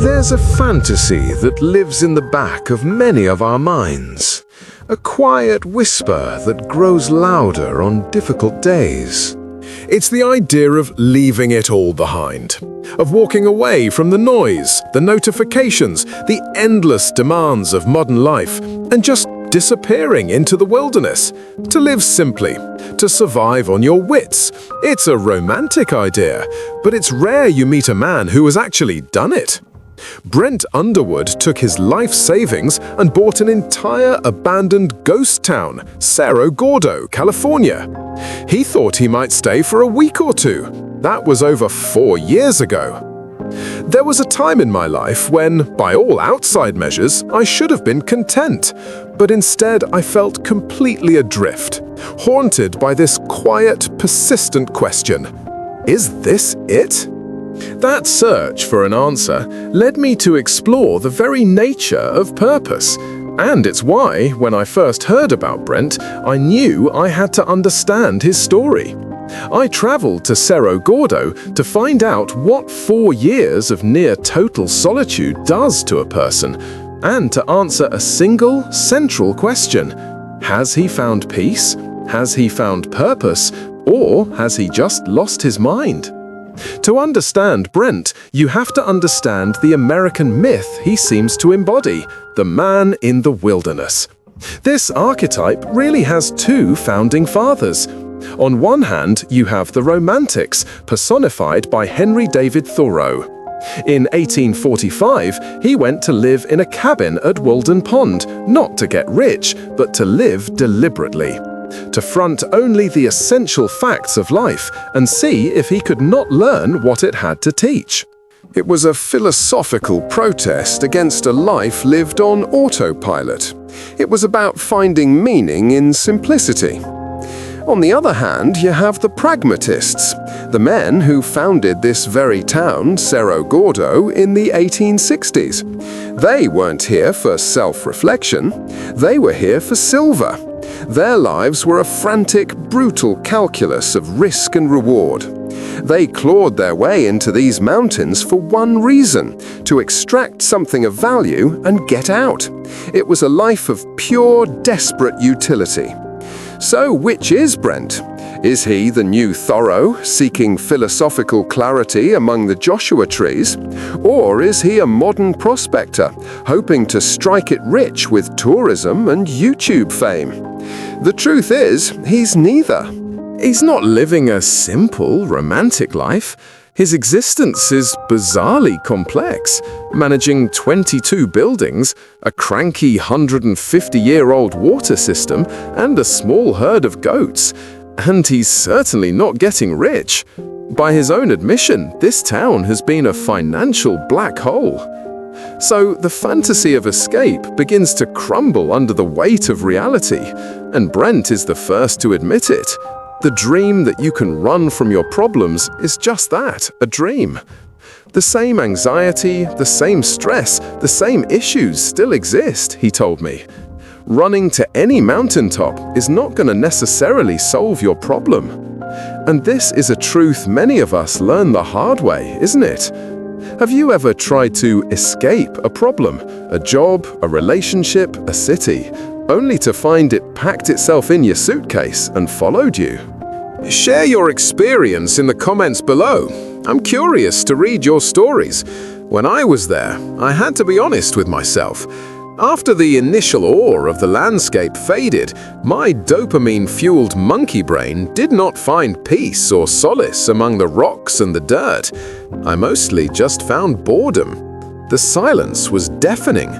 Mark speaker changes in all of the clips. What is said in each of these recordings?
Speaker 1: There's a fantasy that lives in the back of many of our minds, a quiet whisper that grows louder on difficult days. It's the idea of leaving it all behind, of walking away from the noise, the notifications, the endless demands of modern life, and just disappearing into the wilderness, to live simply, to survive on your wits. It's a romantic idea, but it's rare you meet a man who has actually done it. Brent Underwood took his life savings and bought an entire abandoned ghost town, Cerro Gordo, California. He thought he might stay for a week or two. That was over 4 years ago. There was a time in my life when, by all outside measures, I should have been content, but instead I felt completely adrift, haunted by this quiet, persistent question: is this it? That search for an answer led me to explore the very nature of purpose, and it's why, when I first heard about Brent, I knew I had to understand his story. I traveled to Cerro Gordo to find out what 4 years of near-total solitude does to a person, and to answer a single, central question: has he found peace? Has he found purpose? Or has he just lost his mind? To understand Brent, you have to understand the American myth he seems to embody, the man in the wilderness. This archetype really has two founding fathers. On one hand, you have the Romantics, personified by Henry David Thoreau. In 1845, he went to live in a cabin at Walden Pond, not to get rich, but to live deliberately. To front only the essential facts of life and see if he could not learn what it had to teach. It was a philosophical protest against a life lived on autopilot. It was about finding meaning in simplicity. On the other hand, you have the pragmatists, the men who founded this very town, Cerro Gordo, in the 1860s. They weren't here for self-reflection, they were here for silver. Their lives were a frantic, brutal calculus of risk and reward. They clawed their way into these mountains for one reason: to extract something of value and get out. It was a life of pure, desperate utility. So which is Brent? Is he the new Thoreau, seeking philosophical clarity among the Joshua trees? Or is he a modern prospector, hoping to strike it rich with tourism and YouTube fame? The truth is, he's neither. He's not living a simple, romantic life. His existence is bizarrely complex, managing 22 buildings, a cranky 150-year-old water system, and a small herd of goats. And he's certainly not getting rich. By his own admission, this town has been a financial black hole. So the fantasy of escape begins to crumble under the weight of reality, and Brent is the first to admit it. The dream that you can run from your problems is just that, a dream. The same anxiety, the same stress, the same issues still exist, he told me. Running to any mountaintop is not going to necessarily solve your problem. And this is a truth many of us learn the hard way, isn't it? Have you ever tried to escape a problem, a job, a relationship, a city, only to find it packed itself in your suitcase and followed you? Share your experience in the comments below. I'm curious to read your stories. When I was there, I had to be honest with myself. After the initial awe of the landscape faded, my dopamine-fueled monkey brain did not find peace or solace among the rocks and the dirt. I mostly just found boredom. The silence was deafening.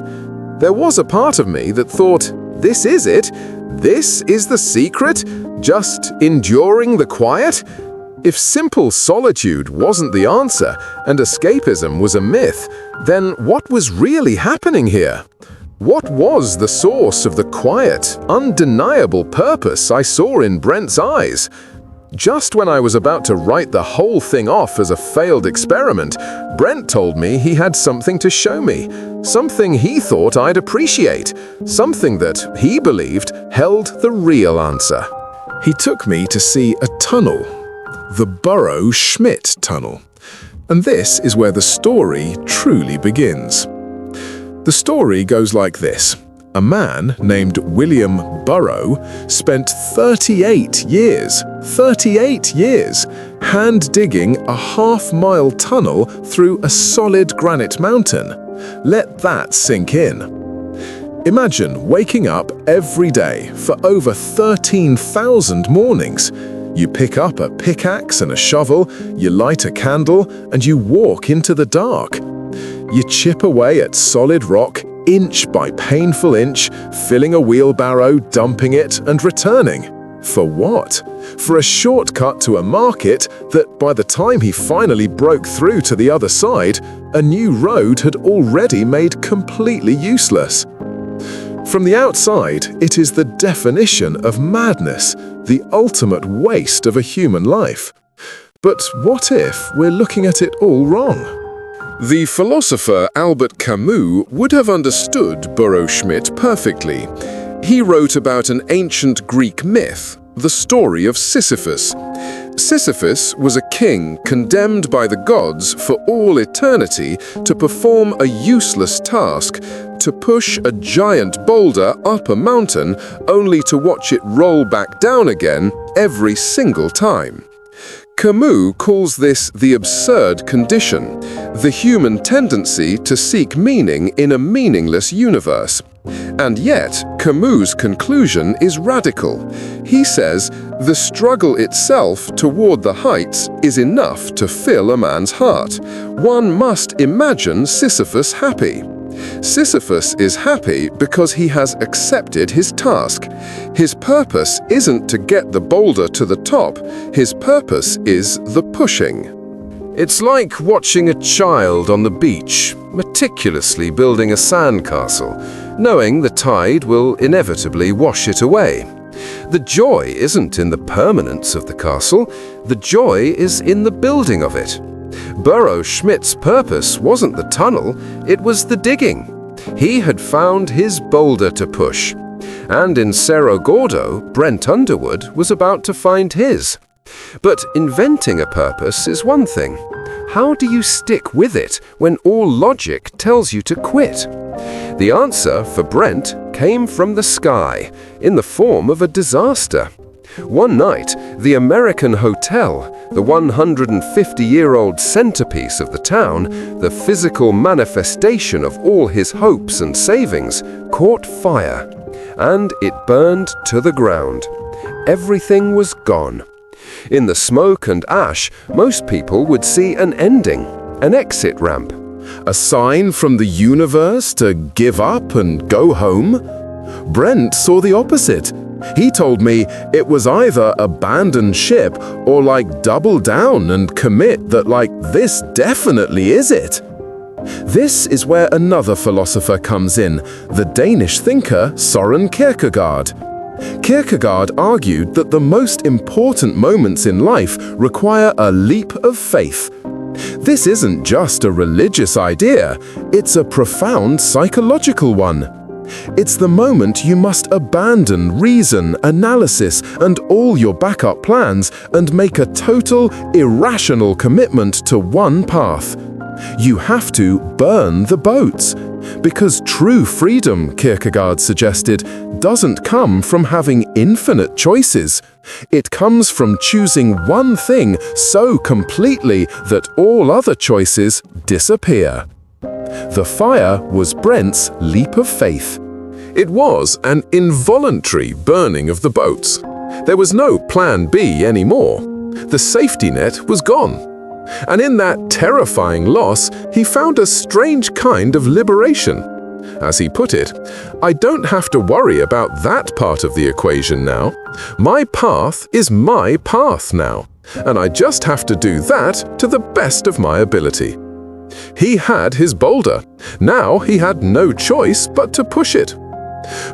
Speaker 1: There was a part of me that thought, this is it? This is the secret? Just enduring the quiet? If simple solitude wasn't the answer and escapism was a myth, then what was really happening here? What was the source of the quiet, undeniable purpose I saw in Brent's eyes? Just when I was about to write the whole thing off as a failed experiment, Brent told me he had something to show me, something he thought I'd appreciate, something that he believed held the real answer. He took me to see a tunnel, the Burro Schmidt tunnel. And this is where the story truly begins. The story goes like this. A man named William Burro spent 38 years, hand-digging a half-mile tunnel through a solid granite mountain. Let that sink in. Imagine waking up every day for over 13,000 mornings. You pick up a pickaxe and a shovel, you light a candle, and you walk into the dark. You chip away at solid rock, inch by painful inch, filling a wheelbarrow, dumping it, and returning. For what? For a shortcut to a market that, by the time he finally broke through to the other side, a new road had already made completely useless. From the outside, it is the definition of madness, the ultimate waste of a human life. But what if we're looking at it all wrong? The philosopher Albert Camus would have understood Burro Schmidt perfectly. He wrote about an ancient Greek myth, the story of Sisyphus. Sisyphus was a king condemned by the gods for all eternity to perform a useless task, to push a giant boulder up a mountain only to watch it roll back down again every single time. Camus calls this the absurd condition, the human tendency to seek meaning in a meaningless universe. And yet, Camus' conclusion is radical. He says, the struggle itself toward the heights is enough to fill a man's heart. One must imagine Sisyphus happy. Sisyphus is happy because he has accepted his task. His purpose isn't to get the boulder to the top, his purpose is the pushing. It's like watching a child on the beach, meticulously building a sandcastle, knowing the tide will inevitably wash it away. The joy isn't in the permanence of the castle, the joy is in the building of it. Burro Schmidt's purpose wasn't the tunnel, it was the digging. He had found his boulder to push. And in Cerro Gordo, Brent Underwood was about to find his. But inventing a purpose is one thing. How do you stick with it when all logic tells you to quit? The answer for Brent came from the sky, in the form of a disaster. One night, the American hotel, the 150-year-old centerpiece of the town, the physical manifestation of all his hopes and savings, caught fire, and it burned to the ground. Everything was gone. In the smoke and ash, most people would see an ending, an exit ramp. A sign from the universe to give up and go home? Brent saw the opposite. He told me it was either abandon ship or double down and commit that this definitely is it. This is where another philosopher comes in, the Danish thinker Søren Kierkegaard. Kierkegaard argued that the most important moments in life require a leap of faith. This isn't just a religious idea, it's a profound psychological one. It's the moment you must abandon reason, analysis, and all your backup plans and make a total, irrational commitment to one path. You have to burn the boats. Because true freedom, Kierkegaard suggested, doesn't come from having infinite choices. It comes from choosing one thing so completely that all other choices disappear. The fire was Brent's leap of faith. It was an involuntary burning of the boats. There was no plan B anymore. The safety net was gone. And in that terrifying loss, he found a strange kind of liberation. As he put it, I don't have to worry about that part of the equation now. My path is my path now, and I just have to do that to the best of my ability. He had his boulder. Now he had no choice but to push it.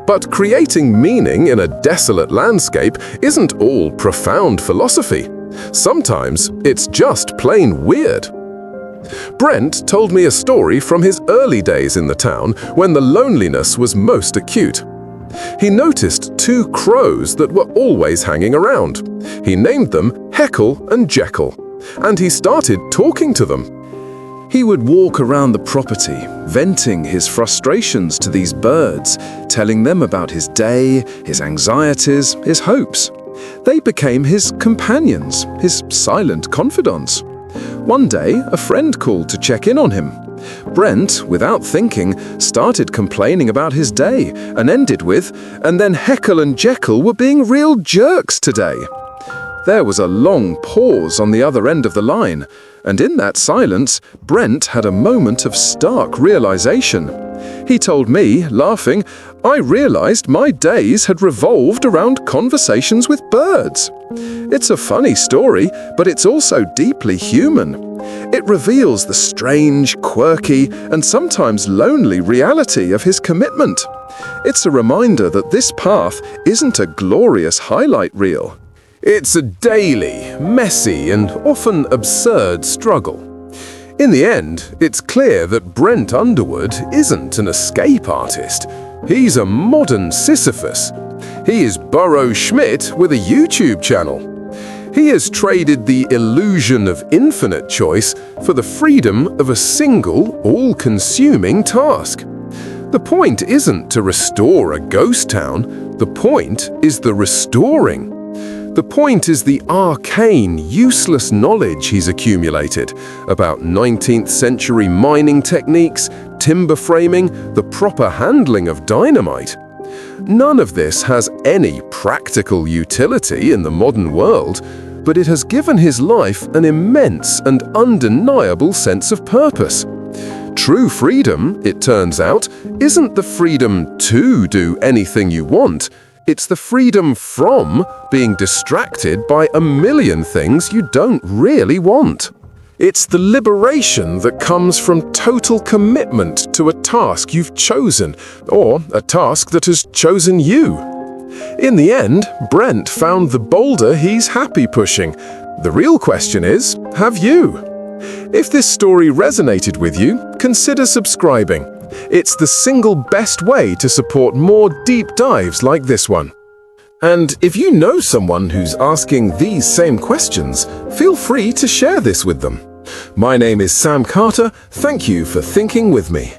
Speaker 1: But creating meaning in a desolate landscape isn't all profound philosophy. Sometimes it's just plain weird. Brent told me a story from his early days in the town when the loneliness was most acute. He noticed two crows that were always hanging around. He named them Heckle and Jekyll, and he started talking to them.
Speaker 2: He would walk around the property, venting his frustrations to these birds, telling them about his day, his anxieties, his hopes. They became his companions, his silent confidants. One day, a friend called to check in on him. Brent, without thinking, started complaining about his day and ended with, "And then Heckle and Jekyll were being real jerks today." There was a long pause on the other end of the line, and in that silence, Brent had a moment of stark realization. He told me, laughing, "I realized my days had revolved around conversations with birds." It's a funny story, but it's also deeply human. It reveals the strange, quirky, and sometimes lonely reality of his commitment. It's a reminder that this path isn't a glorious highlight reel.
Speaker 1: It's a daily, messy, and often absurd struggle. In the end, it's clear that Brent Underwood isn't an escape artist. He's a modern Sisyphus. He is Burro Schmidt with a YouTube channel. He has traded the illusion of infinite choice for the freedom of a single, all-consuming task. The point isn't to restore a ghost town. The point is the restoring. The point is the arcane, useless knowledge he's accumulated about 19th century mining techniques, timber framing, the proper handling of dynamite. None of this has any practical utility in the modern world, but it has given his life an immense and undeniable sense of purpose. True freedom, it turns out, isn't the freedom to do anything you want. It's the freedom from being distracted by a million things you don't really want. It's the liberation that comes from total commitment to a task you've chosen, or a task that has chosen you. In the end, Brent found the boulder he's happy pushing. The real question is, have you? If this story resonated with you, consider subscribing. It's the single best way to support more deep dives like this one. And if you know someone who's asking these same questions, feel free to share this with them. My name is Sam Carter. Thank you for thinking with me.